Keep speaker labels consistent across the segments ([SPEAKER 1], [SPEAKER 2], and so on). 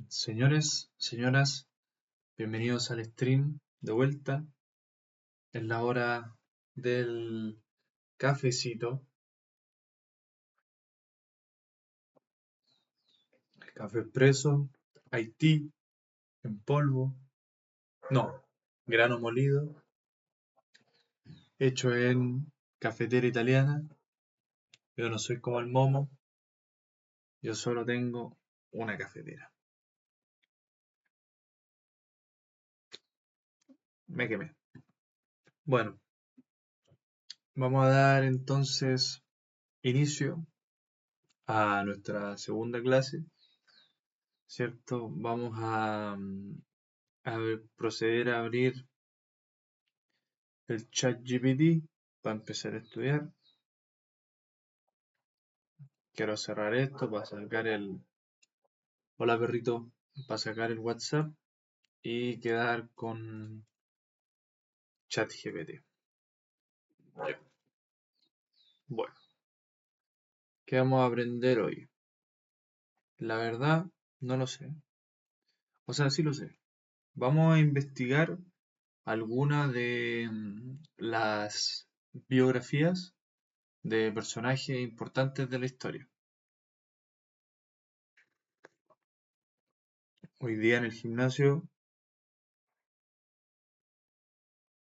[SPEAKER 1] Señores, señoras, bienvenidos al stream de vuelta. Es la hora del cafecito, el café expreso, Haití, en polvo, no, grano molido, hecho en cafetera italiana. Yo no soy como el momo, yo solo tengo una cafetera. Me quemé. Bueno, vamos a dar entonces inicio a nuestra segunda clase, ¿cierto? Vamos a proceder a abrir el chat GPT para empezar a estudiar. Quiero cerrar esto para sacar el... Hola perrito, para sacar el WhatsApp y quedar con chat GPT. Ya. Bueno, ¿qué vamos a aprender hoy? La verdad, no lo sé. O sea, sí lo sé. Vamos a investigar algunas de las biografías de personajes importantes de la historia. Hoy día en el gimnasio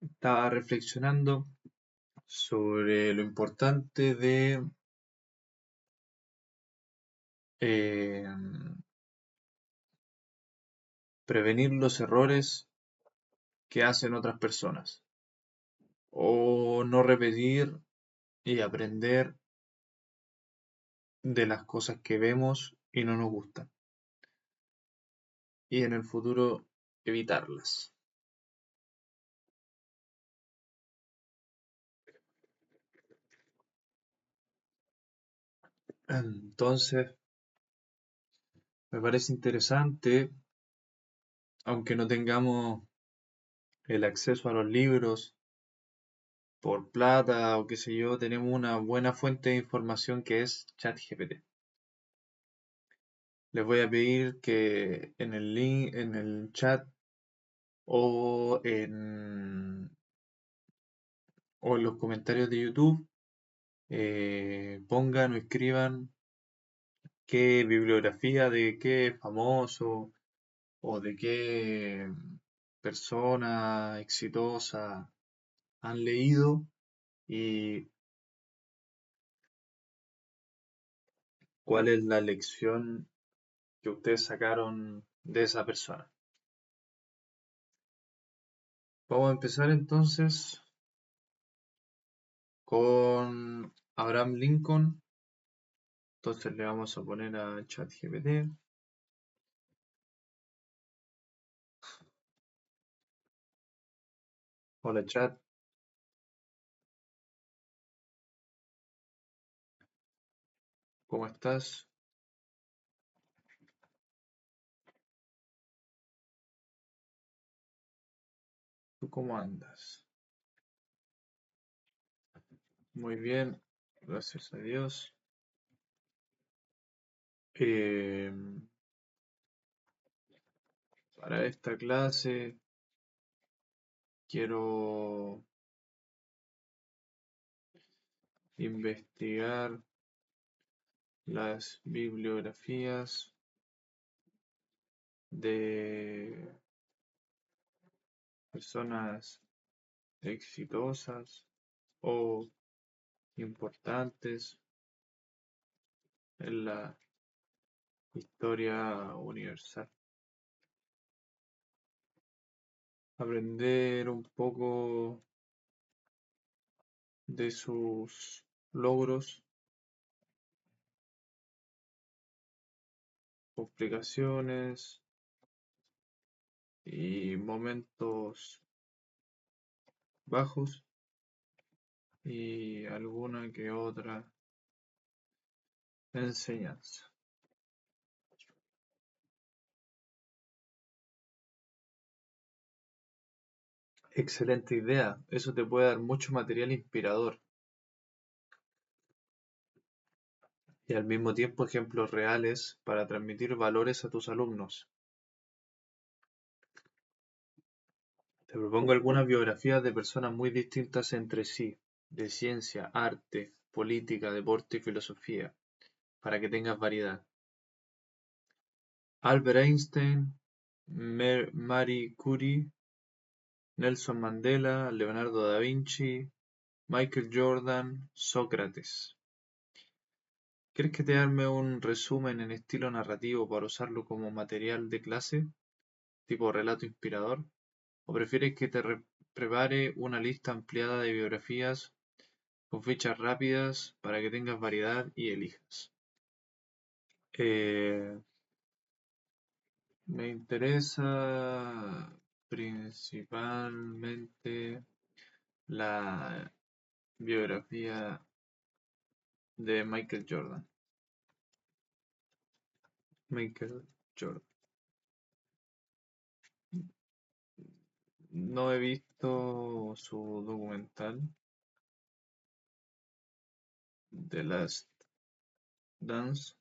[SPEAKER 1] estaba reflexionando sobre lo importante de eh, prevenir los errores que hacen otras personas o no repetir y aprender de las cosas que vemos y no nos gustan y en el futuro evitarlas. Entonces, me parece interesante, aunque no tengamos el acceso a los libros por plata o qué sé yo, tenemos una buena fuente de información que es ChatGPT. Les voy a pedir que en el link, en el chat o en los comentarios de YouTube pongan o escriban qué bibliografía de qué famoso o de qué persona exitosa han leído y cuál es la lección que ustedes sacaron de esa persona. Vamos a empezar entonces con Abraham Lincoln. Entonces le vamos a poner a ChatGPT. Hola chat, ¿cómo estás? ¿Tú cómo andas? Muy bien, gracias a Dios. Eh, para esta clase quiero investigar las bibliografías de personas exitosas o importantes en la historia universal. Aprender un poco de sus logros, complicaciones y momentos bajos y alguna que otra enseñanza. Excelente idea, eso te puede dar mucho material inspirador. y al mismo tiempo ejemplos reales para transmitir valores a tus alumnos. Te propongo algunas biografías de personas muy distintas entre sí, de ciencia, arte, política, deporte y filosofía, para que tengas variedad. Albert Einstein, Marie Curie, Nelson Mandela, Leonardo da Vinci, Michael Jordan, Sócrates. ¿Quieres que te arme un resumen en estilo narrativo para usarlo como material de clase, tipo relato inspirador? ¿O prefieres que te prepare una lista ampliada de biografías con fichas rápidas para que tengas variedad y elijas? Eh, Me interesa principalmente la biografía de Michael Jordan. Michael Jordan. No he visto su documental The Last Dance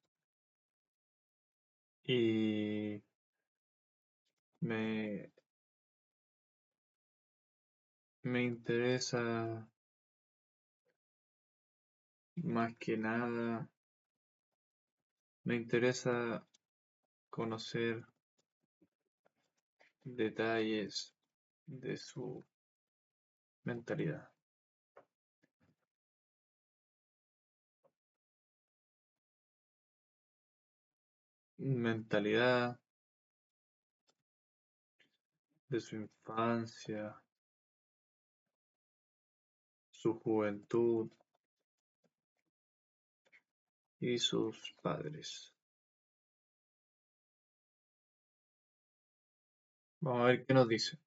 [SPEAKER 1] y me, me interesa más que nada, me interesa conocer detalles de su mentalidad. Mentalidad de su infancia, su juventud y sus padres. Vamos a ver qué nos dice.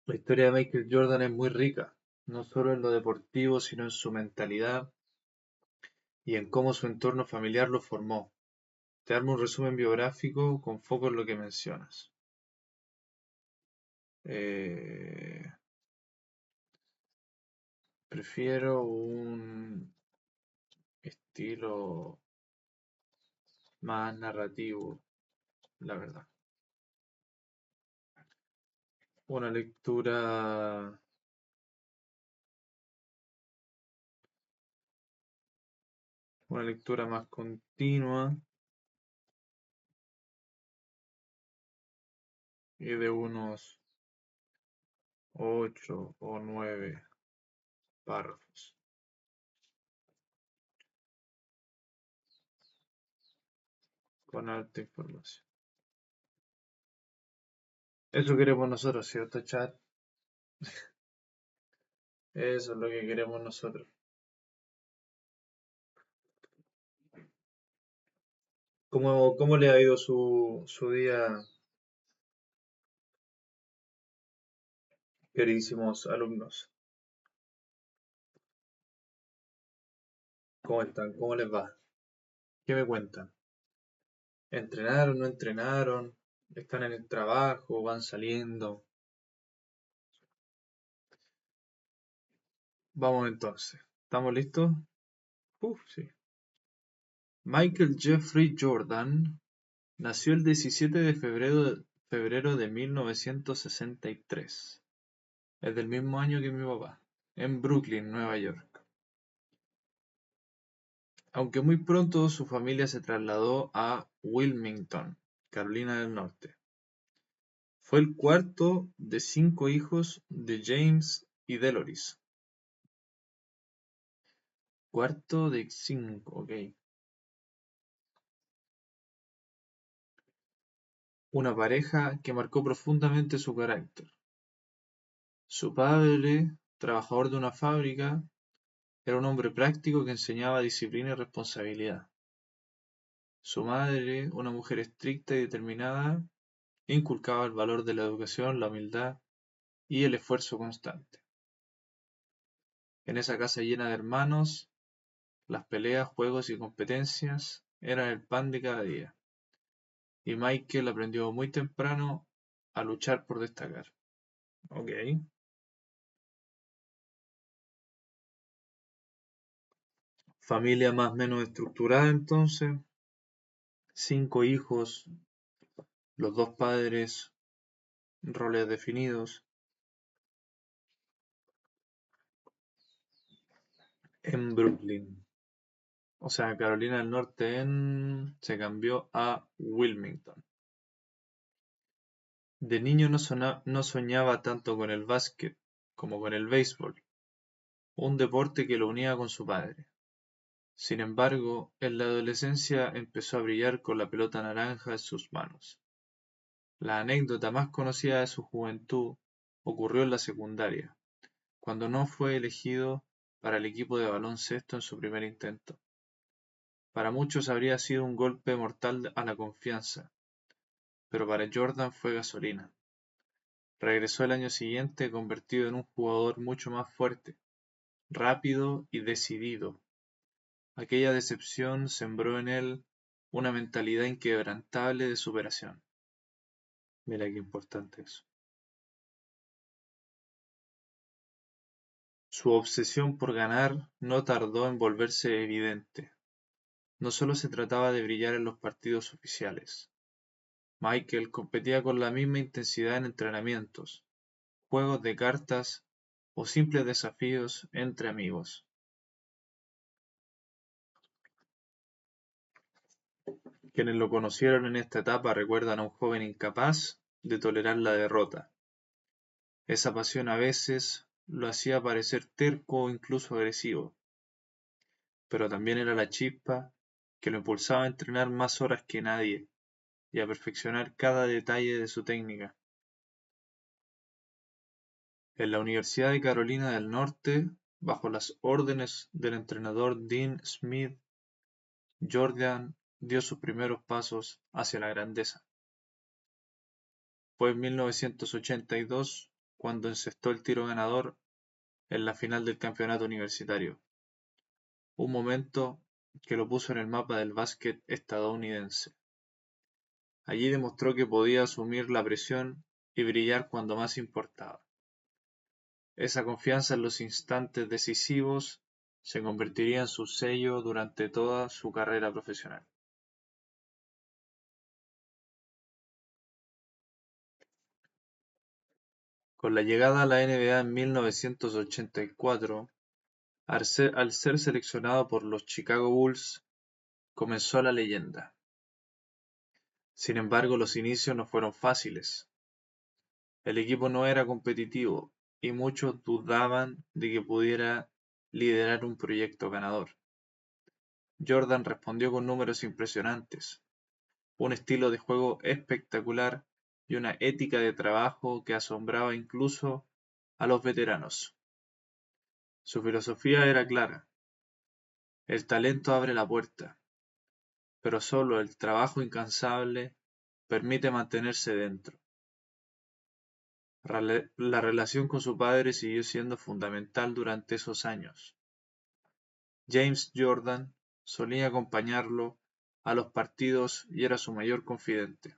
[SPEAKER 1] La historia de Michael Jordan es muy rica, no solo en lo deportivo, sino en su mentalidad y en cómo su entorno familiar lo formó. Te armo un resumen biográfico con foco en lo que mencionas. Eh, Prefiero un estilo más narrativo, la verdad. Una lectura, una lectura más continua y de unos 8 o 9 párrafos, con alta información. Eso queremos nosotros, ¿cierto, chat? Eso es lo que queremos nosotros. ¿Cómo le ha ido su día, queridísimos alumnos? ¿Cómo están? ¿Cómo les va? ¿Qué me cuentan? ¿Entrenaron? ¿No entrenaron? ¿Están en el trabajo? ¿Van saliendo? Vamos entonces. ¿Estamos listos? Sí. Michael Jeffrey Jordan nació el 17 de febrero de 1963. Es del mismo año que mi papá, en Brooklyn, Nueva York. Aunque muy pronto su familia se trasladó a Wilmington, Carolina del Norte. Fue el cuarto de 5 hijos de James y Deloris. Cuarto de 5, ok. Una pareja que marcó profundamente su carácter. Su padre, trabajador de una fábrica, era un hombre práctico que enseñaba disciplina y responsabilidad. Su madre, una mujer estricta y determinada, inculcaba el valor de la educación, la humildad y el esfuerzo constante. En esa casa llena de hermanos, las peleas, juegos y competencias eran el pan de cada día. Y Michael aprendió muy temprano a luchar por destacar. Ok. Familia más o menos estructurada entonces. 5 hijos, los dos padres, roles definidos. En Brooklyn. O sea, Carolina del Norte se cambió a Wilmington. De niño no soñaba tanto con el básquet como con el béisbol, un deporte que lo unía con su padre. Sin embargo, en la adolescencia empezó a brillar con la pelota naranja en sus manos. La anécdota más conocida de su juventud ocurrió en la secundaria, cuando no fue elegido para el equipo de baloncesto en su primer intento. Para muchos habría sido un golpe mortal a la confianza, pero para Jordan fue gasolina. Regresó el año siguiente convertido en un jugador mucho más fuerte, rápido y decidido. Aquella decepción sembró en él una mentalidad inquebrantable de superación. Mira qué importante eso. Su obsesión por ganar no tardó en volverse evidente. No solo se trataba de brillar en los partidos oficiales. Michael competía con la misma intensidad en entrenamientos, juegos de cartas o simples desafíos entre amigos. Quienes lo conocieron en esta etapa recuerdan a un joven incapaz de tolerar la derrota. Esa pasión a veces lo hacía parecer terco o incluso agresivo, pero también era la chispa que lo impulsaba a entrenar más horas que nadie y a perfeccionar cada detalle de su técnica. En la Universidad de Carolina del Norte, bajo las órdenes del entrenador Dean Smith, Jordan dio sus primeros pasos hacia la grandeza. Fue en 1982 cuando encestó el tiro ganador en la final del campeonato universitario, un momento que lo puso en el mapa del básquet estadounidense. Allí demostró que podía asumir la presión y brillar cuando más importaba. Esa confianza en los instantes decisivos se convertiría en su sello durante toda su carrera profesional. Con la llegada a la NBA en 1984, al ser seleccionado por los Chicago Bulls, comenzó la leyenda. Sin embargo, los inicios no fueron fáciles. El equipo no era competitivo y muchos dudaban de que pudiera liderar un proyecto ganador. Jordan respondió con números impresionantes, un estilo de juego espectacular y una ética de trabajo que asombraba incluso a los veteranos. Su filosofía era clara: el talento abre la puerta, pero solo el trabajo incansable permite mantenerse dentro. La relación con su padre siguió siendo fundamental durante esos años. James Jordan solía acompañarlo a los partidos y era su mayor confidente.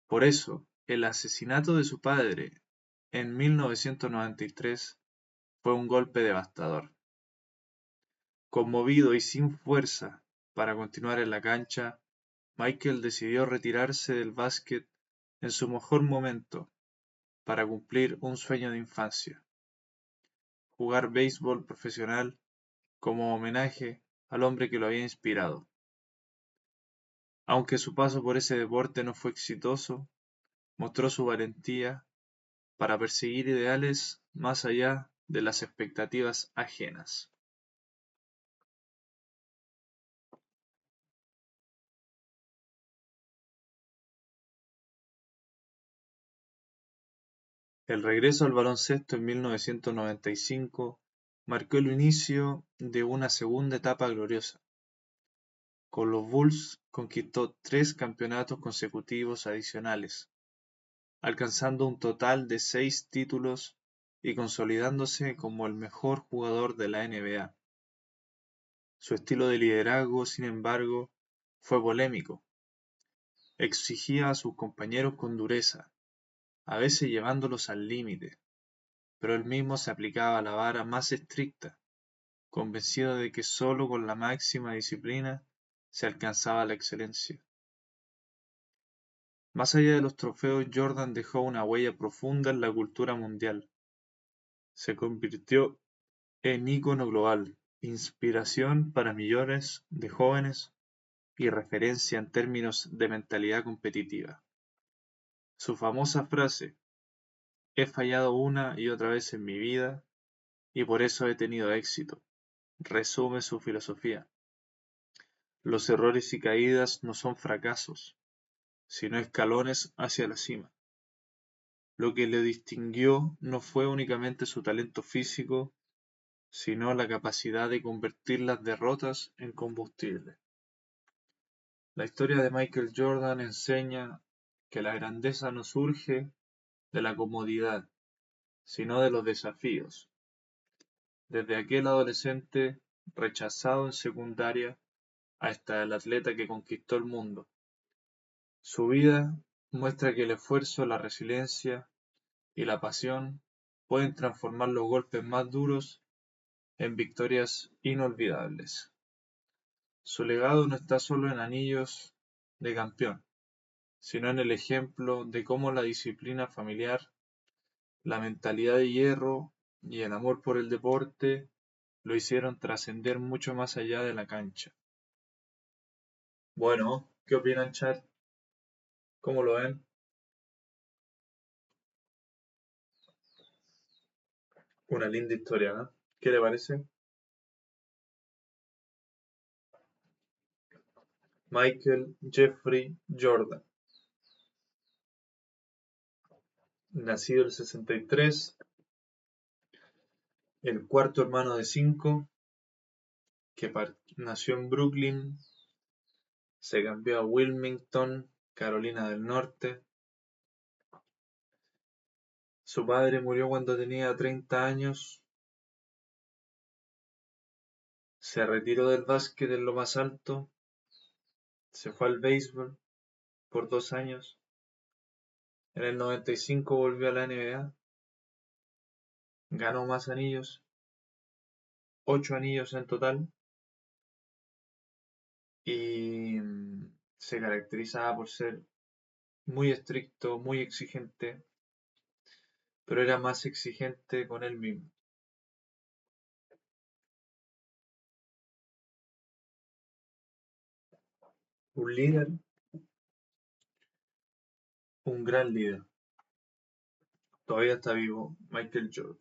[SPEAKER 1] Por eso, el asesinato de su padre en 1993 fue un golpe devastador. Conmovido y sin fuerza para continuar en la cancha, Michael decidió retirarse del básquet en su mejor momento para cumplir un sueño de infancia: jugar béisbol profesional como homenaje al hombre que lo había inspirado. Aunque su paso por ese deporte no fue exitoso, mostró su valentía para perseguir ideales más allá de las expectativas ajenas. El regreso al baloncesto en 1995 marcó el inicio de una segunda etapa gloriosa. Con los Bulls conquistó 3 campeonatos consecutivos adicionales, alcanzando un total de 6 títulos y consolidándose como el mejor jugador de la NBA. Su estilo de liderazgo, sin embargo, fue polémico. Exigía a sus compañeros con dureza, a veces llevándolos al límite, pero él mismo se aplicaba la vara más estricta, convencido de que sólo con la máxima disciplina se alcanzaba la excelencia. Más allá de los trofeos, Jordan dejó una huella profunda en la cultura mundial. Se convirtió en ícono global, inspiración para millones de jóvenes y referencia en términos de mentalidad competitiva. Su famosa frase, "He fallado una y otra vez en mi vida y por eso he tenido éxito", resume su filosofía. Los errores y caídas no son fracasos, sino escalones hacia la cima. Lo que le distinguió no fue únicamente su talento físico, sino la capacidad de convertir las derrotas en combustible. La historia de Michael Jordan enseña que la grandeza no surge de la comodidad, sino de los desafíos. Desde aquel adolescente rechazado en secundaria hasta el atleta que conquistó el mundo, su vida muestra que el esfuerzo, la resiliencia y la pasión pueden transformar los golpes más duros en victorias inolvidables. Su legado no está solo en anillos de campeón, sino en el ejemplo de cómo la disciplina familiar, la mentalidad de hierro y el amor por el deporte lo hicieron trascender mucho más allá de la cancha. Bueno, ¿qué opinan, chat? ¿Cómo lo ven? Una linda historia, ¿no? ¿Qué le parece? Michael Jeffrey Jordan, nacido el 63, el cuarto hermano de cinco, que nació en Brooklyn, se cambió a Wilmington, Carolina del Norte. Su padre murió cuando tenía 30 años. Se retiró del básquet en lo más alto. Se fue al béisbol por 2 años. En el 95 volvió a la NBA. Ganó más anillos. 8 anillos en total. Y se caracterizaba por ser muy estricto, muy exigente, pero era más exigente con él mismo. Un líder, un gran líder. Todavía está vivo, Michael Jordan.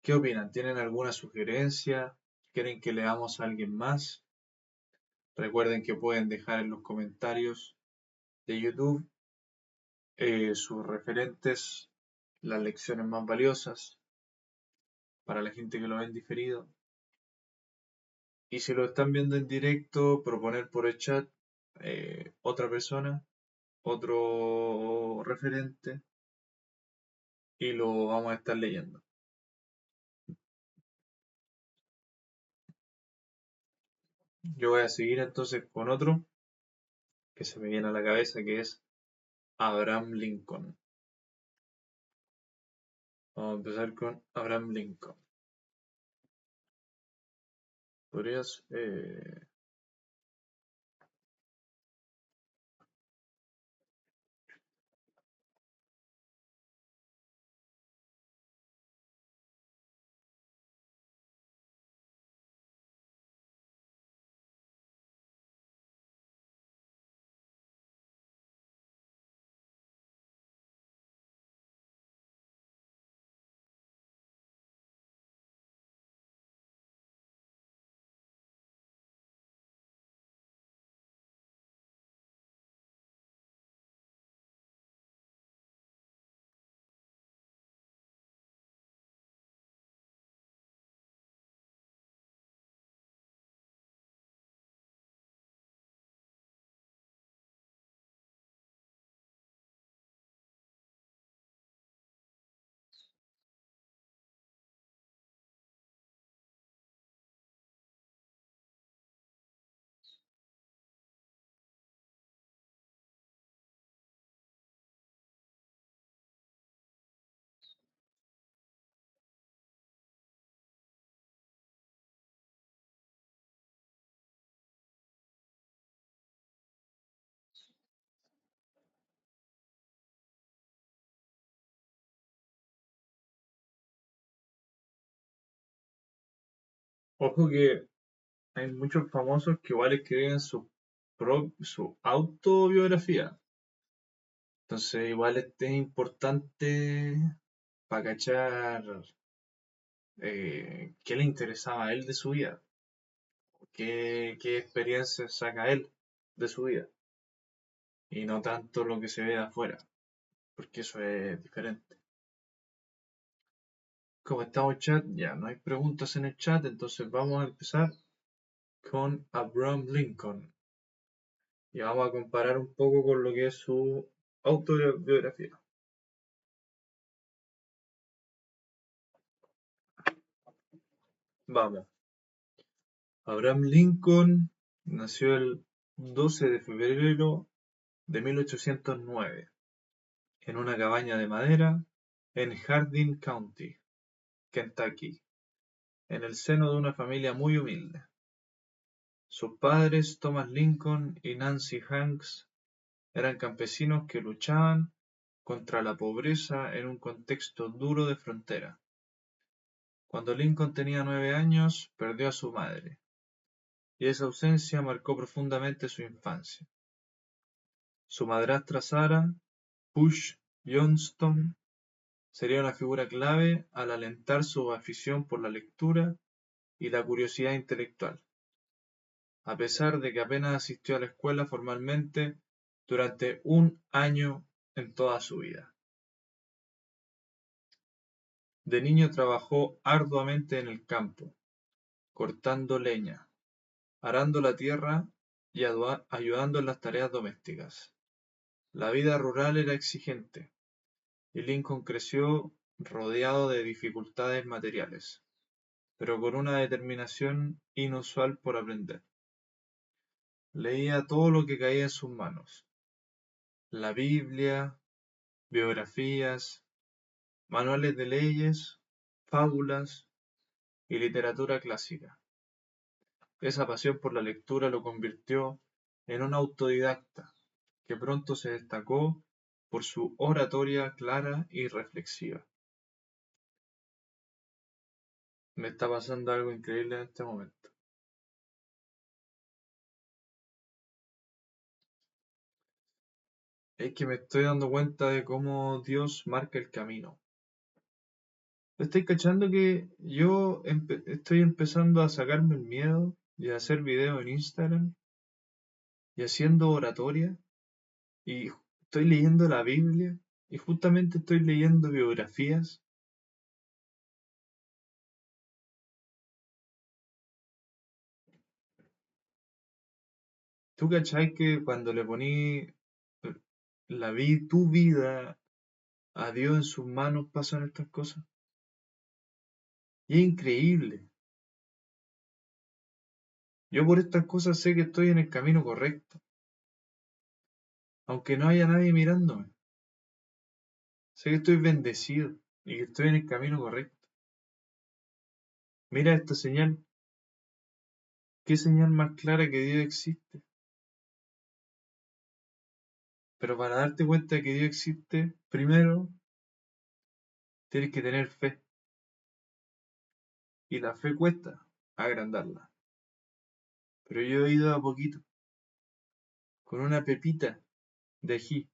[SPEAKER 1] ¿Qué opinan? ¿Tienen alguna sugerencia? ¿Quieren que leamos a alguien más? Recuerden que pueden dejar en los comentarios de YouTube sus referentes, las lecciones más valiosas para la gente que lo ven diferido. Y si lo están viendo en directo, proponer por el chat otra persona, otro referente, y lo vamos a estar leyendo. Yo voy a seguir entonces con otro que se me viene a la cabeza, que es Abraham Lincoln. Vamos a empezar con Abraham Lincoln. Podrías Ojo que hay muchos famosos que igual escriben su autobiografía. Entonces, igual es importante para cachar qué le interesaba a él de su vida, qué experiencias saca él de su vida, y no tanto lo que se ve de afuera, porque eso es diferente. Como estamos en chat, ya no hay preguntas en el chat, entonces vamos a empezar con Abraham Lincoln y vamos a comparar un poco con lo que es su autobiografía. Vamos. Abraham Lincoln nació el 12 de febrero de 1809 en una cabaña de madera en Hardin County, Kentucky, en el seno de una familia muy humilde. Sus padres, Thomas Lincoln y Nancy Hanks, eran campesinos que luchaban contra la pobreza en un contexto duro de frontera. Cuando Lincoln tenía 9 años, perdió a su madre, y esa ausencia marcó profundamente su infancia. Su madrastra Sarah Bush Johnston sería una figura clave al alentar su afición por la lectura y la curiosidad intelectual, a pesar de que apenas asistió a la escuela formalmente durante un año en toda su vida. De niño trabajó arduamente en el campo, cortando leña, arando la tierra y ayudando en las tareas domésticas. La vida rural era exigente, y Lincoln creció rodeado de dificultades materiales, pero con una determinación inusual por aprender. Leía todo lo que caía en sus manos: la Biblia, biografías, manuales de leyes, fábulas y literatura clásica. Esa pasión por la lectura lo convirtió en un autodidacta que pronto se destacó por su oratoria clara y reflexiva. Me está pasando algo increíble en este momento. Es que me estoy dando cuenta de cómo Dios marca el camino. Estoy cachando que yo estoy empezando a sacarme el miedo y a hacer videos en Instagram y haciendo oratoria y estoy leyendo la Biblia y justamente estoy leyendo biografías. ¿Tú cachai que cuando le poní tu vida a Dios en sus manos pasan estas cosas? Y es increíble. Yo por estas cosas sé que estoy en el camino correcto, aunque no haya nadie mirándome. Sé que estoy bendecido y que estoy en el camino correcto. Mira esta señal. ¿Qué señal más clara que Dios existe? Pero para darte cuenta de que Dios existe, primero tienes que tener fe. Y la fe cuesta agrandarla. Pero yo he ido a poquito, con una pepita de ají.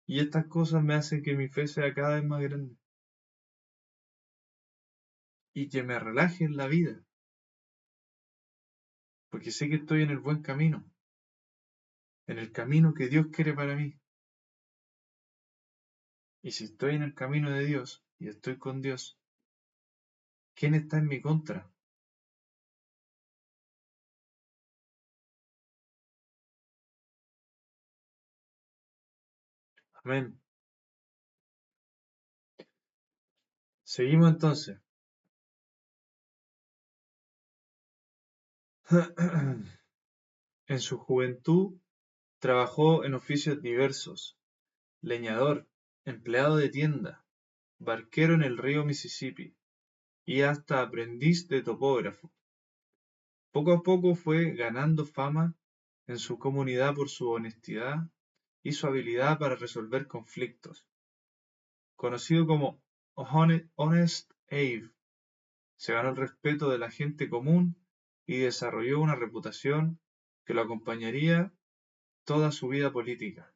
[SPEAKER 1] Y estas cosas me hacen que mi fe sea cada vez más grande. Y que me relaje en la vida. Porque sé que estoy en el buen camino. En el camino que Dios quiere para mí. Y si estoy en el camino de Dios y estoy con Dios, ¿quién está en mi contra? Amén. Seguimos entonces. En su juventud trabajó en oficios diversos: leñador, empleado de tienda, barquero en el río Mississippi y hasta aprendiz de topógrafo. Poco a poco fue ganando fama en su comunidad por su honestidad y su habilidad para resolver conflictos. Conocido como Honest Abe, se ganó el respeto de la gente común y desarrolló una reputación que lo acompañaría toda su vida política.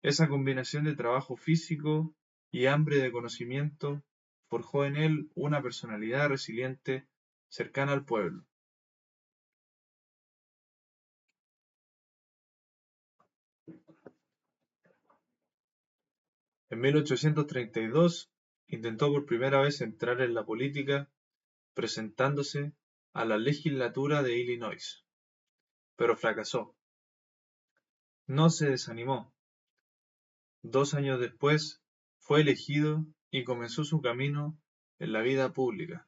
[SPEAKER 1] Esa combinación de trabajo físico y hambre de conocimiento forjó en él una personalidad resiliente cercana al pueblo. En 1832 intentó por primera vez entrar en la política presentándose a la legislatura de Illinois, pero fracasó. No se desanimó. 2 años después fue elegido y comenzó su camino en la vida pública.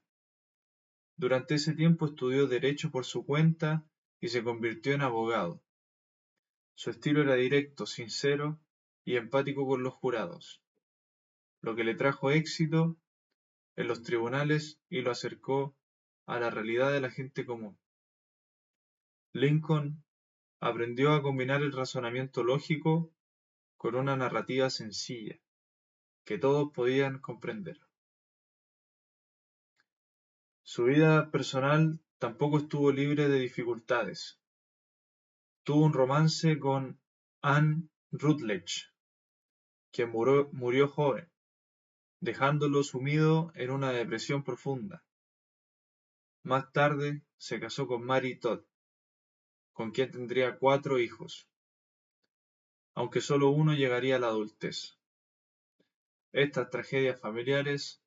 [SPEAKER 1] Durante ese tiempo estudió Derecho por su cuenta y se convirtió en abogado. Su estilo era directo, sincero y empático con los jurados, lo que le trajo éxito en los tribunales y lo acercó a la realidad de la gente común. Lincoln aprendió a combinar el razonamiento lógico con una narrativa sencilla, que todos podían comprender. Su vida personal tampoco estuvo libre de dificultades. Tuvo un romance con Anne Rutledge, quien murió joven, dejándolo sumido en una depresión profunda. Más tarde se casó con Mary Todd, con quien tendría 4 hijos, aunque solo uno llegaría a la adultez. Estas tragedias familiares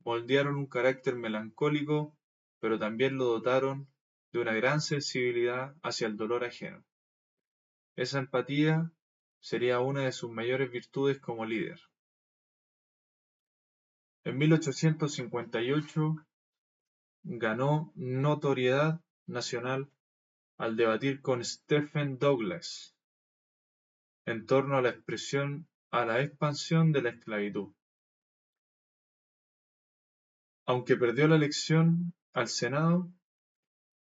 [SPEAKER 1] moldearon un carácter melancólico, pero también lo dotaron de una gran sensibilidad hacia el dolor ajeno. Esa empatía sería una de sus mayores virtudes como líder. En 1858 ganó notoriedad nacional al debatir con Stephen Douglas en torno a la expansión de la esclavitud. Aunque perdió la elección al Senado,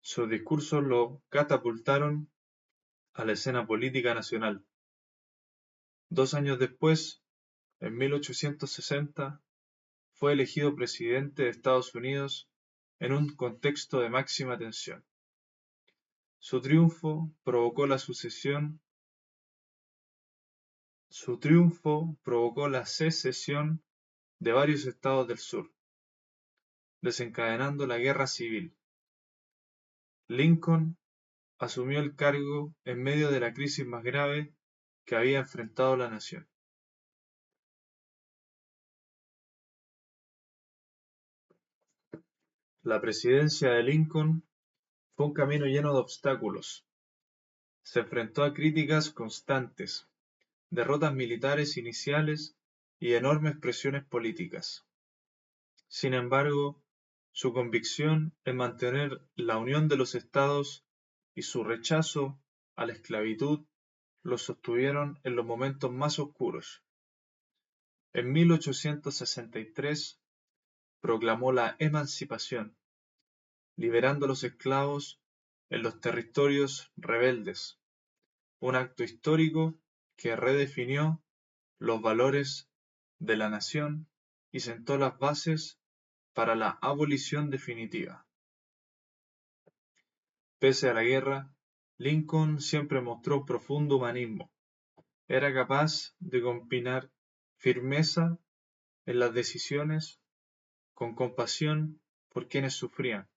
[SPEAKER 1] sus discursos lo catapultaron a la escena política nacional. 2 años después, en 1860, fue elegido presidente de Estados Unidos en un contexto de máxima tensión. Su triunfo provocó la secesión de varios estados del sur, desencadenando la Guerra Civil. Lincoln asumió el cargo en medio de la crisis más grave que había enfrentado la nación. La presidencia de Lincoln fue un camino lleno de obstáculos. Se enfrentó a críticas constantes, derrotas militares iniciales y enormes presiones políticas. Sin embargo, su convicción en mantener la unión de los estados y su rechazo a la esclavitud lo sostuvieron en los momentos más oscuros. En 1863 proclamó la emancipación, liberando a los esclavos en los territorios rebeldes, un acto histórico que redefinió los valores de la nación y sentó las bases para la abolición definitiva. Pese a la guerra, Lincoln siempre mostró profundo humanismo. Era capaz de combinar firmeza en las decisiones con compasión por quienes sufrían.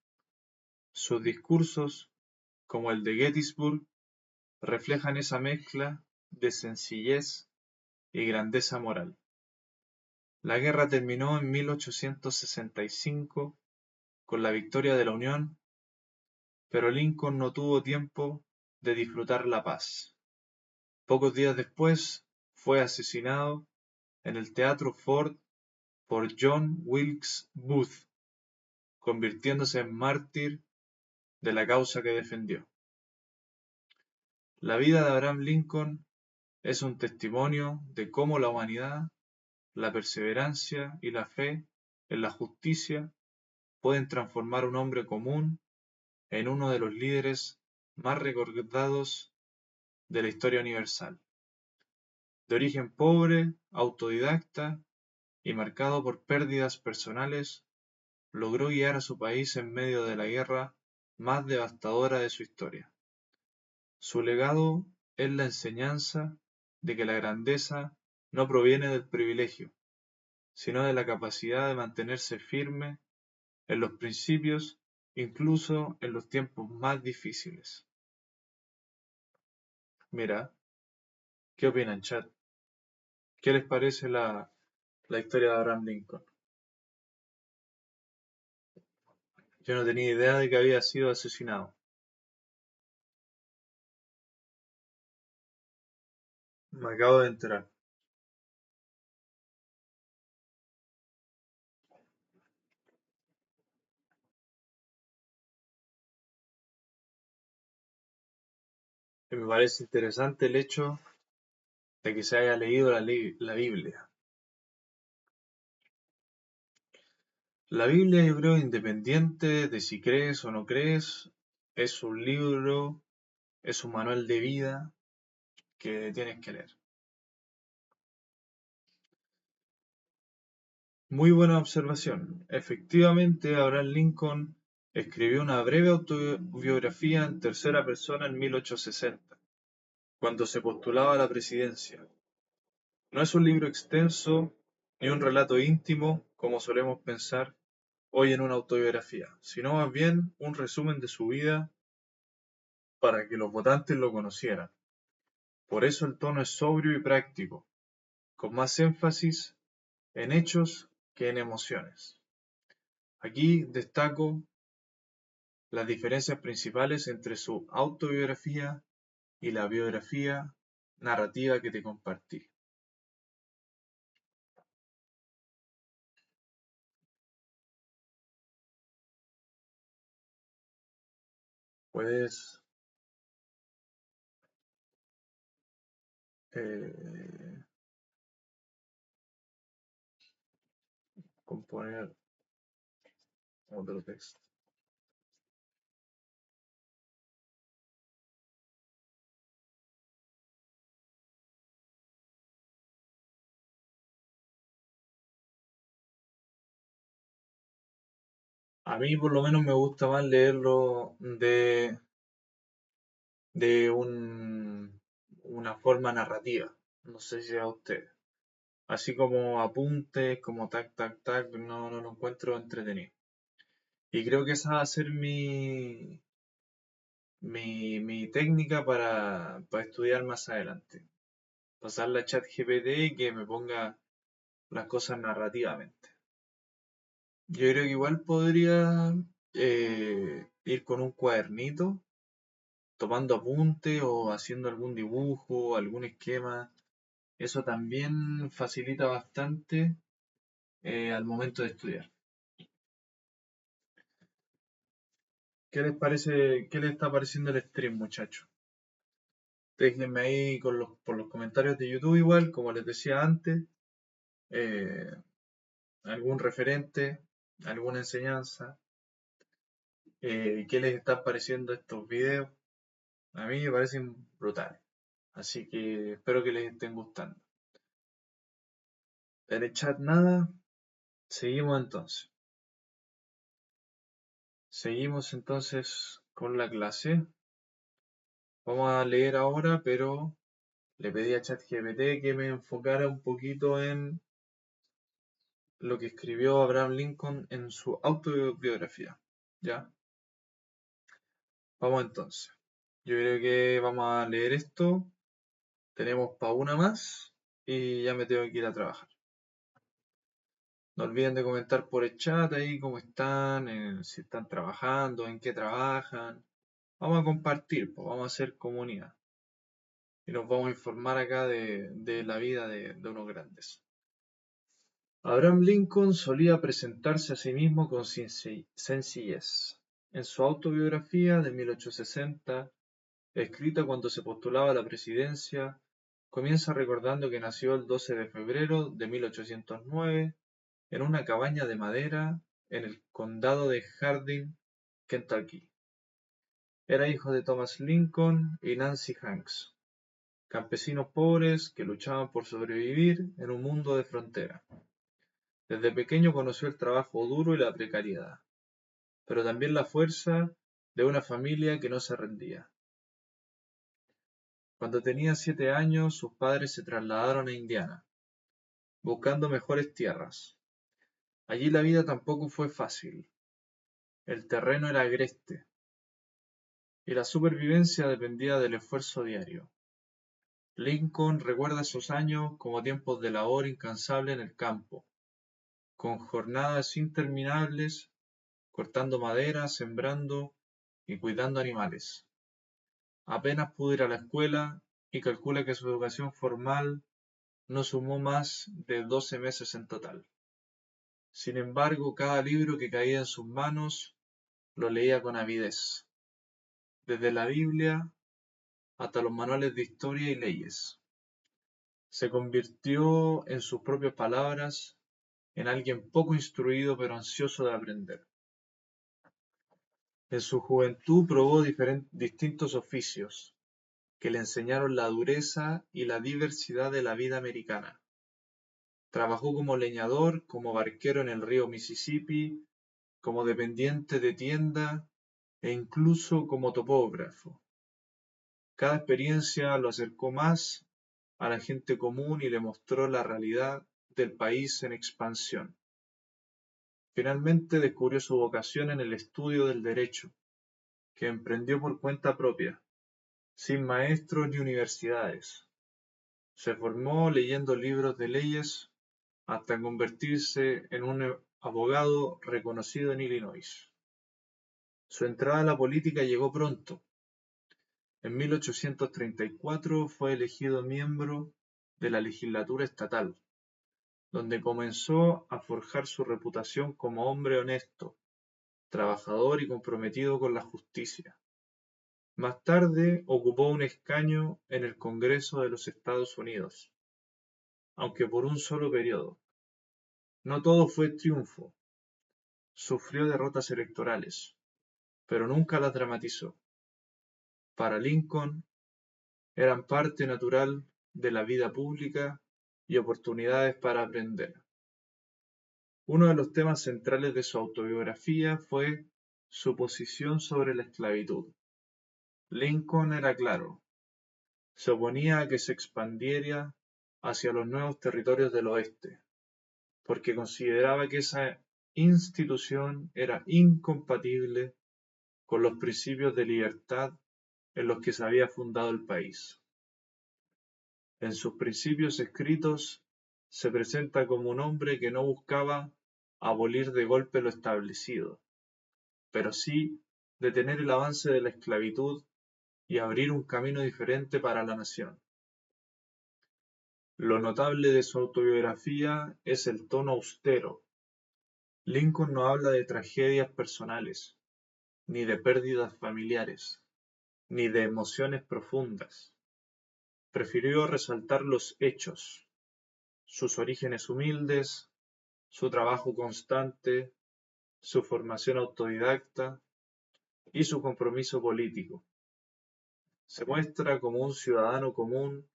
[SPEAKER 1] Sus discursos, como el de Gettysburg, reflejan esa mezcla de sencillez y grandeza moral. La guerra terminó en 1865 con la victoria de la Unión, pero Lincoln no tuvo tiempo de disfrutar la paz. Pocos días después fue asesinado en el Teatro Ford por John Wilkes Booth, convirtiéndose en mártir de la causa que defendió. La vida de Abraham Lincoln es un testimonio de cómo la humanidad, la perseverancia y la fe en la justicia pueden transformar a un hombre común en uno de los líderes más recordados de la historia universal. De origen pobre, autodidacta y marcado por pérdidas personales, logró guiar a su país en medio de la guerra más devastadora de su historia. Su legado es la enseñanza de que la grandeza no proviene del privilegio, sino de la capacidad de mantenerse firme en los principios, incluso en los tiempos más difíciles. Mira, ¿qué opinan, chat? ¿Qué les parece la historia de Abraham Lincoln? Yo no tenía idea de que había sido asesinado. Me acabo de enterar. Y me parece interesante el hecho de que se haya leído la Biblia. La Biblia, yo creo, independiente de si crees o no crees, es un libro, es un manual de vida que tienes que leer. Muy buena observación. Efectivamente, Abraham Lincoln escribió una breve autobiografía en tercera persona en 1860, cuando se postulaba a la presidencia. No es un libro extenso ni un relato íntimo, como solemos pensar hoy en una autobiografía, sino más bien un resumen de su vida para que los votantes lo conocieran. Por eso el tono es sobrio y práctico, con más énfasis en hechos que en emociones. Aquí destaco las diferencias principales entre su autobiografía y la biografía narrativa que te compartí. Puedes eh, componer otro texto. A mí por lo menos me gusta más leerlo de una forma narrativa. No sé si a usted. Así como apuntes, como tac, tac, tac, no lo encuentro entretenido. Y creo que esa va a ser mi técnica para estudiar más adelante. Pasarle a ChatGPT y que me ponga las cosas narrativamente. Yo creo que igual podría ir con un cuadernito, tomando apuntes o haciendo algún dibujo, algún esquema. Eso también facilita bastante al momento de estudiar. ¿Qué les parece, qué les está pareciendo el stream, muchachos? Déjenme ahí por los comentarios de YouTube igual, como les decía antes, eh, algún referente, alguna enseñanza, qué les están pareciendo estos videos. A mí me parecen brutales, así que espero que les estén gustando. En el chat nada, seguimos entonces. Seguimos entonces con la clase. Vamos a leer ahora, pero le pedí a ChatGPT que me enfocara un poquito en lo que escribió Abraham Lincoln en su autobiografía. ¿Ya? Vamos entonces. Yo creo que vamos a leer esto. Tenemos para una más y ya me tengo que ir a trabajar. No olviden de comentar por el chat ahí cómo están, si están trabajando, en qué trabajan. Vamos a compartir, pues, vamos a hacer comunidad. Y nos vamos a informar acá de la vida de unos grandes. Abraham Lincoln solía presentarse a sí mismo con sencillez. En su autobiografía de 1860, escrita cuando se postulaba a la presidencia, comienza recordando que nació el 12 de febrero de 1809 en una cabaña de madera en el condado de Hardin, Kentucky. Era hijo de Thomas Lincoln y Nancy Hanks, campesinos pobres que luchaban por sobrevivir en un mundo de frontera. Desde pequeño conoció el trabajo duro y la precariedad, pero también la fuerza de una familia que no se rendía. Cuando tenía 7 años, sus padres se trasladaron a Indiana, buscando mejores tierras. Allí la vida tampoco fue fácil. El terreno era agreste y la supervivencia dependía del esfuerzo diario. Lincoln recuerda esos años como tiempos de labor incansable en el campo, con jornadas interminables, cortando madera, sembrando y cuidando animales. Apenas pudo ir a la escuela y calcula que su educación formal no sumó más de 12 meses en total. Sin embargo, cada libro que caía en sus manos lo leía con avidez, desde la Biblia hasta los manuales de historia y leyes. Se convirtió, en sus propias palabras, en alguien poco instruido pero ansioso de aprender. En su juventud probó distintos oficios que le enseñaron la dureza y la diversidad de la vida americana. Trabajó como leñador, como barquero en el río Mississippi, como dependiente de tienda e incluso como topógrafo. Cada experiencia lo acercó más a la gente común y le mostró la realidad del país en expansión. Finalmente descubrió su vocación en el estudio del derecho, que emprendió por cuenta propia, sin maestros ni universidades. Se formó leyendo libros de leyes hasta convertirse en un abogado reconocido en Illinois. Su entrada a la política llegó pronto. En 1834 fue elegido miembro de la legislatura estatal, donde comenzó a forjar su reputación como hombre honesto, trabajador y comprometido con la justicia. Más tarde ocupó un escaño en el Congreso de los Estados Unidos, aunque por un solo periodo. No todo fue triunfo. Sufrió derrotas electorales, pero nunca las dramatizó. Para Lincoln eran parte natural de la vida pública y oportunidades para aprender. Uno de los temas centrales de su autobiografía fue su posición sobre la esclavitud. Lincoln era claro, se oponía a que se expandiera hacia los nuevos territorios del oeste, porque consideraba que esa institución era incompatible con los principios de libertad en los que se había fundado el país. En sus principios escritos se presenta como un hombre que no buscaba abolir de golpe lo establecido, pero sí detener el avance de la esclavitud y abrir un camino diferente para la nación. Lo notable de su autobiografía es el tono austero. Lincoln no habla de tragedias personales, ni de pérdidas familiares, ni de emociones profundas. Prefirió resaltar los hechos, sus orígenes humildes, su trabajo constante, su formación autodidacta y su compromiso político. Se muestra como un ciudadano común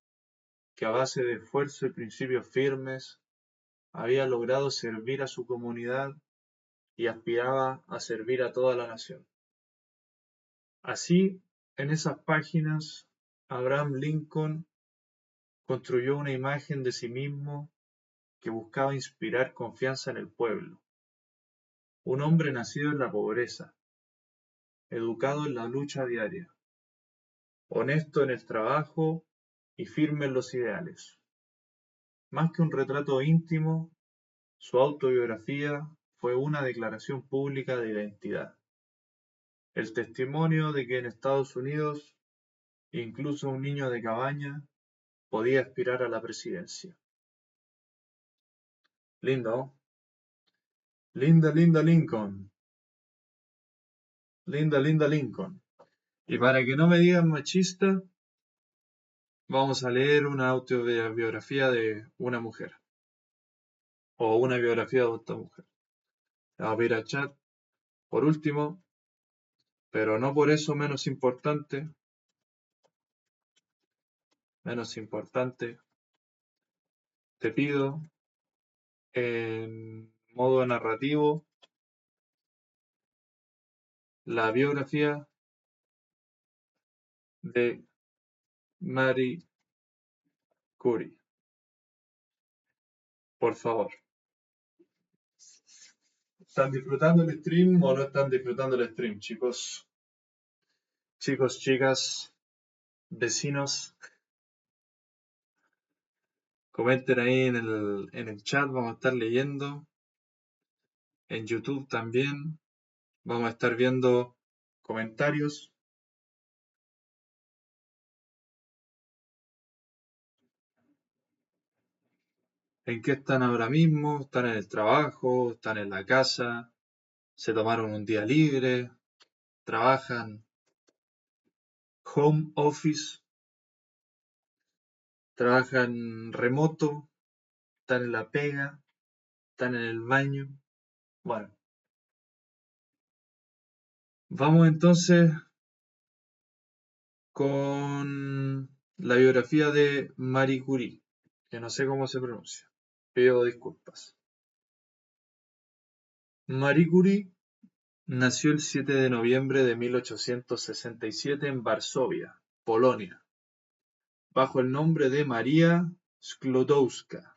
[SPEAKER 1] que a base de esfuerzo y principios firmes había logrado servir a su comunidad y aspiraba a servir a toda la nación. Así, en esas páginas, Abraham Lincoln construyó una imagen de sí mismo que buscaba inspirar confianza en el pueblo. Un hombre nacido en la pobreza, educado en la lucha diaria, honesto en el trabajo y firme en los ideales. Más que un retrato íntimo, su autobiografía fue una declaración pública de identidad, el testimonio de que en Estados Unidos incluso un niño de cabaña podía aspirar a la presidencia. Lindo, linda, linda Lincoln, linda, linda Lincoln. Y para que no me digan machista, vamos a leer una autobiografía de una mujer, o una biografía de otra mujer. La voy a pedir al chat. Por último, pero no por eso menos importante, te pido en Modo narrativo, la biografía de Marie Curie. Por favor. ¿Están disfrutando el stream o no están disfrutando el stream, chicos? Chicos, chicas, vecinos, comenten ahí en el chat, vamos a estar leyendo. En YouTube también vamos a estar viendo comentarios. ¿En qué están ahora mismo? ¿Están en el trabajo? ¿Están en la casa? ¿Se tomaron un día libre? ¿Trabajan home office? ¿Trabajan remoto? ¿Están en la pega? ¿Están en el baño? Bueno, vamos entonces con la biografía de Marie Curie, que no sé cómo se pronuncia. Pido disculpas. Marie Curie nació el 7 de noviembre de 1867 en Varsovia, Polonia, bajo el nombre de Maria Sklodowska.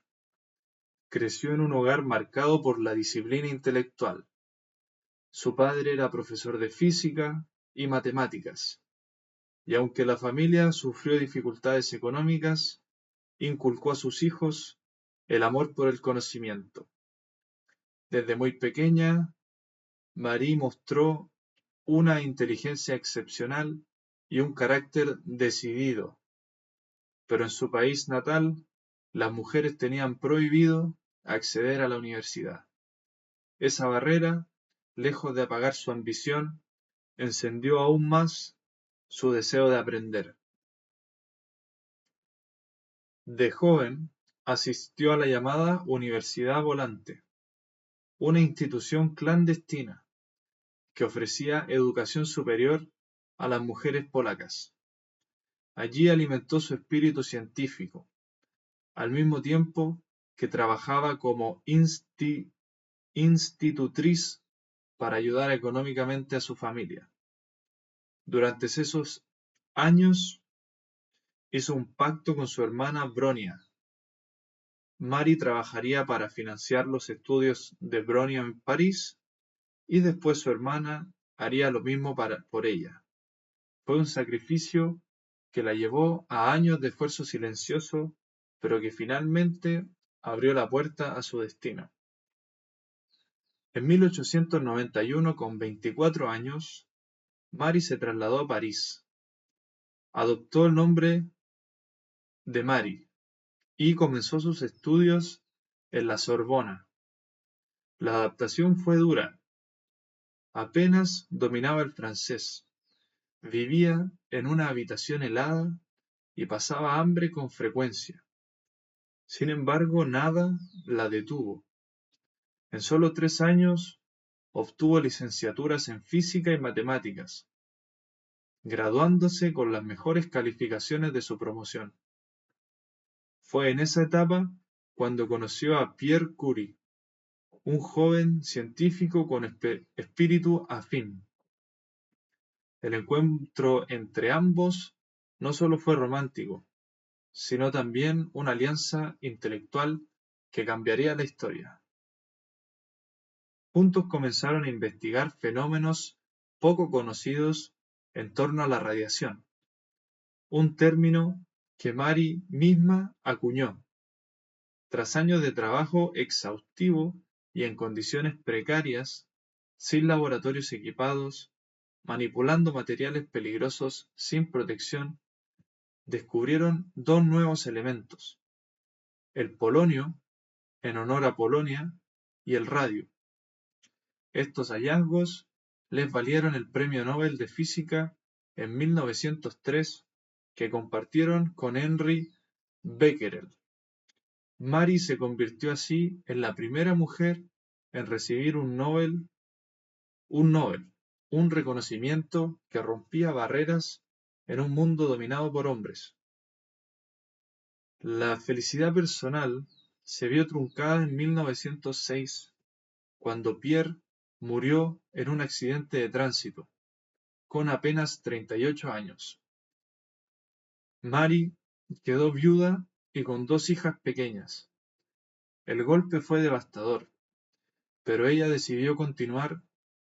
[SPEAKER 1] Creció en un hogar marcado por la disciplina intelectual. Su padre era profesor de física y matemáticas, y aunque la familia sufrió dificultades económicas, inculcó a sus hijos el amor por el conocimiento. Desde muy pequeña, Marie mostró una inteligencia excepcional y un carácter decidido, pero en su país natal las mujeres tenían prohibido acceder a la universidad. Esa barrera, lejos de apagar su ambición, encendió aún más su deseo de aprender. De joven, asistió a la llamada Universidad Volante, una institución clandestina que ofrecía educación superior a las mujeres polacas. Allí alimentó su espíritu científico, al mismo tiempo que trabajaba como institutriz para ayudar económicamente a su familia. Durante esos años hizo un pacto con su hermana Bronia. Marie trabajaría para financiar los estudios de Bronia en París y después su hermana haría lo mismo por ella. Fue un sacrificio que la llevó a años de esfuerzo silencioso, pero que finalmente abrió la puerta a su destino. En 1891, con 24 años, Marie se trasladó a París. Adoptó el nombre de Marie y comenzó sus estudios en la Sorbona. La adaptación fue dura. Apenas dominaba el francés. Vivía en una habitación helada y pasaba hambre con frecuencia. Sin embargo, nada la detuvo. En solo 3 años obtuvo licenciaturas en física y matemáticas, graduándose con las mejores calificaciones de su promoción. Fue en esa etapa cuando conoció a Pierre Curie, un joven científico con espíritu afín. El encuentro entre ambos no solo fue romántico, sino también una alianza intelectual que cambiaría la historia. Juntos comenzaron a investigar fenómenos poco conocidos en torno a la radiación, un término que Marie misma acuñó. Tras años de trabajo exhaustivo y en condiciones precarias, sin laboratorios equipados, manipulando materiales peligrosos sin protección, descubrieron 2 nuevos elementos: el polonio, en honor a Polonia, y el radio. Estos hallazgos les valieron el Premio Nobel de Física en 1903 que compartieron con Henri Becquerel. Marie se convirtió así en la primera mujer en recibir un Nobel, un reconocimiento que rompía barreras en un mundo dominado por hombres. La felicidad personal se vio truncada en 1906 cuando Pierre murió en un accidente de tránsito, con apenas 38 años. Marie quedó viuda y con 2 hijas pequeñas. El golpe fue devastador, pero ella decidió continuar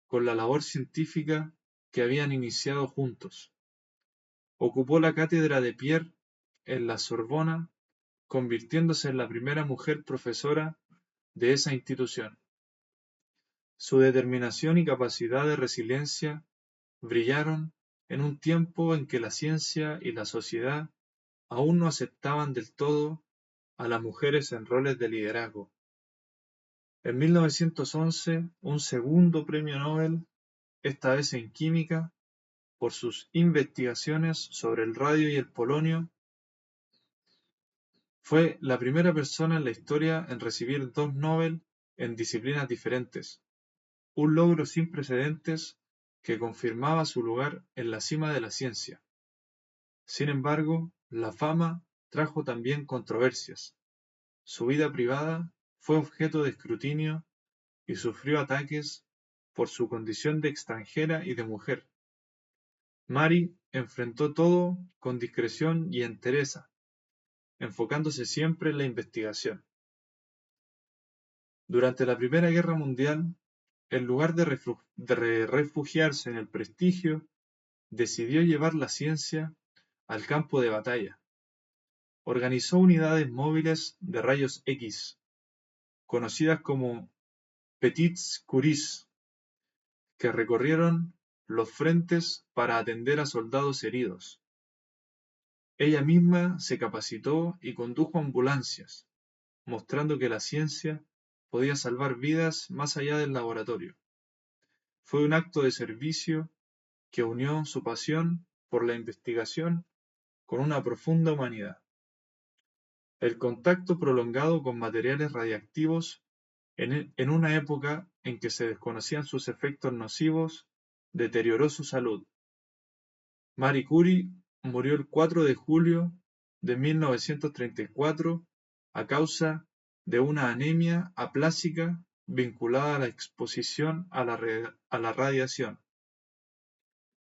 [SPEAKER 1] con la labor científica que habían iniciado juntos. Ocupó la cátedra de Pierre en la Sorbona, convirtiéndose en la primera mujer profesora de esa institución. Su determinación y capacidad de resiliencia brillaron en un tiempo en que la ciencia y la sociedad aún no aceptaban del todo a las mujeres en roles de liderazgo. En 1911, un segundo premio Nobel, esta vez en química, por sus investigaciones sobre el radio y el polonio, fue la primera persona en la historia en recibir 2 Nobel en disciplinas diferentes, un logro sin precedentes que confirmaba su lugar en la cima de la ciencia. Sin embargo, la fama trajo también controversias. Su vida privada fue objeto de escrutinio y sufrió ataques por su condición de extranjera y de mujer. Marie enfrentó todo con discreción y entereza, enfocándose siempre en la investigación. Durante la Primera Guerra Mundial, en lugar de refugiarse en el prestigio, decidió llevar la ciencia al campo de batalla. Organizó unidades móviles de rayos X, conocidas como Petits Curies, que recorrieron los frentes para atender a soldados heridos. Ella misma se capacitó y condujo ambulancias, mostrando que la ciencia podía salvar vidas más allá del laboratorio. Fue un acto de servicio que unió su pasión por la investigación con una profunda humanidad. El contacto prolongado con materiales radiactivos en una época en que se desconocían sus efectos nocivos deterioró su salud. Marie Curie murió el 4 de julio de 1934 a causa de una anemia aplásica vinculada a la exposición a la radiación.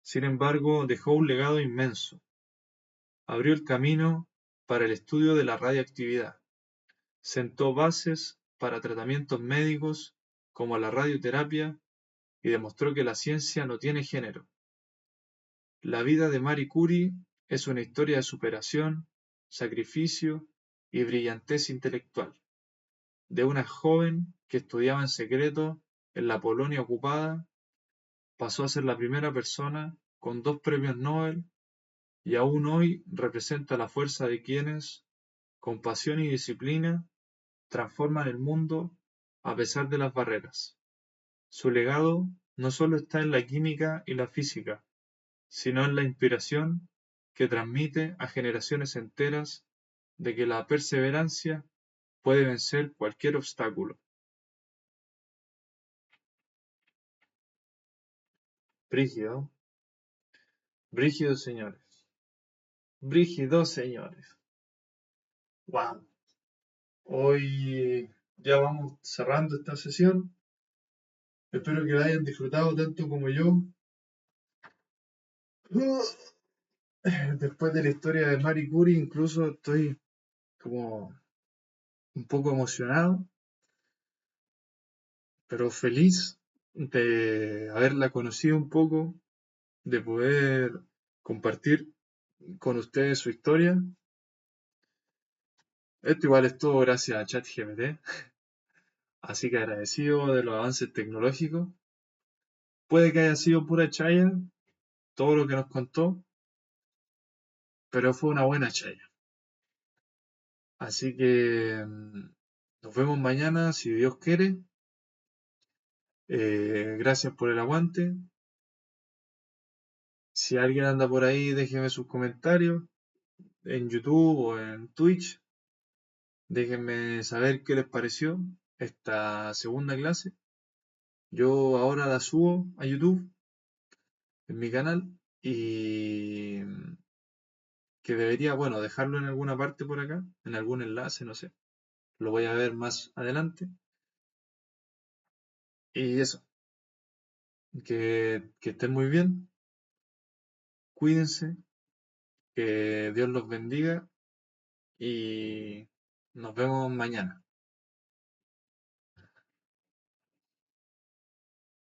[SPEAKER 1] Sin embargo, dejó un legado inmenso. Abrió el camino para el estudio de la radiactividad. Sentó bases para tratamientos médicos como la radioterapia y demostró que la ciencia no tiene género. La vida de Marie Curie es una historia de superación, sacrificio y brillantez intelectual, de una joven que estudiaba en secreto en la Polonia ocupada, pasó a ser la primera persona con 2 premios Nobel y aún hoy representa la fuerza de quienes, con pasión y disciplina, transforman el mundo a pesar de las barreras. Su legado no solo está en la química y la física, sino en la inspiración que transmite a generaciones enteras de que la perseverancia puede vencer cualquier obstáculo. Brígido, brígido señores, brígido señores. Wow. Hoy ya vamos cerrando esta sesión. Espero que la hayan disfrutado tanto como yo. Después de la historia de Marie Curie, incluso estoy como un poco emocionado, pero feliz de haberla conocido un poco, de poder compartir con ustedes su historia. Esto igual es todo gracias a ChatGPT, así que agradecido de los avances tecnológicos. Puede que haya sido pura chaya todo lo que nos contó, pero fue una buena chaya. Así que nos vemos mañana, si Dios quiere. Gracias por el aguante. Si alguien anda por ahí, déjenme sus comentarios en YouTube o en Twitch. Déjenme saber qué les pareció esta segunda clase. Yo ahora la subo a YouTube, en mi canal, y que debería, bueno, dejarlo en alguna parte por acá, en algún enlace, no sé. Lo voy a ver más adelante. Y eso, que estén muy bien, cuídense, que Dios los bendiga y nos vemos mañana.